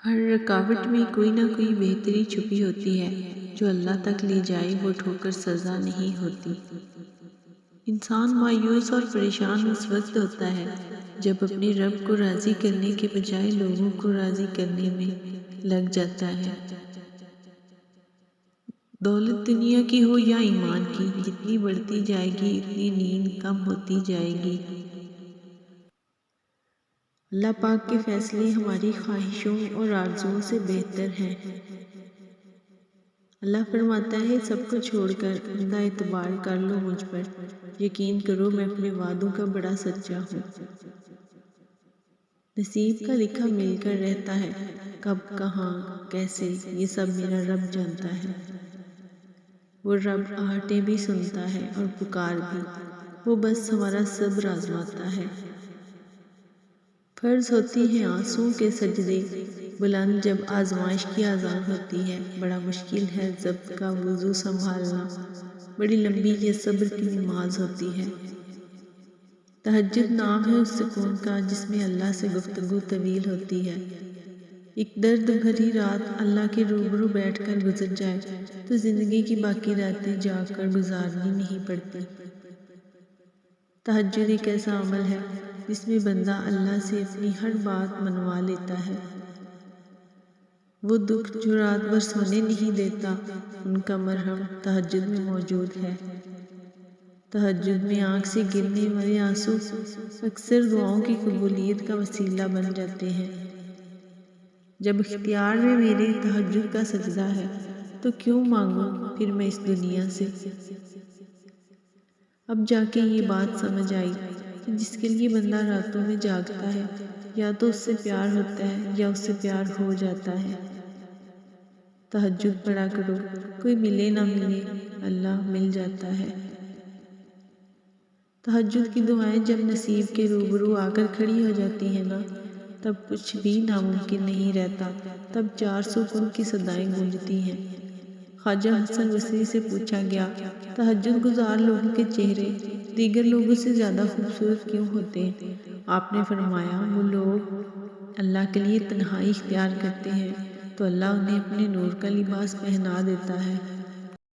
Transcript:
ہر رکاوٹ میں کوئی نہ کوئی بہتری چھپی ہوتی ہے، جو اللہ تک لے جائے وہ ٹھوکر سزا نہیں ہوتی۔ انسان مایوس اور پریشان اس وقت ہوتا ہے جب اپنے رب کو راضی کرنے کے بجائے لوگوں کو راضی کرنے میں لگ جاتا ہے۔ دولت دنیا کی ہو یا ایمان کی، جتنی بڑھتی جائے گی اتنی نیند کم ہوتی جائے گی۔ اللہ پاک کے فیصلے ہماری خواہشوں اور آرزوؤں سے بہتر ہیں۔ اللہ فرماتا ہے سب کو چھوڑ کر اندھا اعتبار کر لو مجھ پر، یقین کرو میں اپنے وعدوں کا بڑا سچا ہوں۔ نصیب کا لکھا مل کر رہتا ہے، کب کہاں کیسے یہ سب میرا رب جانتا ہے۔ وہ رب آہٹیں بھی سنتا ہے اور پکار بھی، وہ بس ہمارا صبر آزماتا ہے۔ فرض ہوتی ہیں آنسوں کے سجدے بلند جب آزمائش کی اذان ہوتی ہے، بڑا مشکل ہے ضبط کا وضو سنبھالنا، بڑی لمبی یہ صبر کی نماز ہوتی ہے۔ تہجد نام ہے اس سکون کا جس میں اللہ سے گفتگو طویل ہوتی ہے۔ ایک درد بھری رات اللہ کے روبرو بیٹھ کر گزر جائے تو زندگی کی باقی راتیں جاگ کر گزارنی نہیں پڑتی۔ تہجد ایک ایسا عمل ہے جس میں بندہ اللہ سے اپنی ہر بات منوا لیتا ہے۔ وہ دکھ جو رات بھر سونے نہیں دیتا، ان کا مرہم تہجد میں موجود ہے۔ تہجد میں آنکھ سے گرنے والے آنسو اکثر دعاؤں کی قبولیت کا وسیلہ بن جاتے ہیں۔ جب اختیار میں میرے تہجد کا سجدہ ہے تو کیوں مانگوں پھر میں اس دنیا سے۔ اب جا کے یہ بات سمجھ آئی کہ جس کے لیے بندہ راتوں میں جاگتا ہے یا تو اس سے پیار ہوتا ہے یا اس سے پیار ہو جاتا ہے۔ تہجد پڑھا کرو، کوئی ملے نہ ملے اللہ مل جاتا ہے۔ تہجد کی دعائیں جب نصیب کے روبرو آ کر کھڑی ہو جاتی ہیں نا، تب کچھ بھی ناممکن نہیں رہتا، تب 400 کن کی صدائیں گونجتی ہیں۔ خواجہ حسن بصری سے پوچھا گیا، تہجد گزار لوگوں کے چہرے دیگر لوگوں سے زیادہ خوبصورت کیوں ہوتے ہیں؟ آپ نے فرمایا، وہ لوگ اللہ کے لیے تنہائی اختیار کرتے ہیں تو اللہ انہیں اپنے نور کا لباس پہنا دیتا ہے۔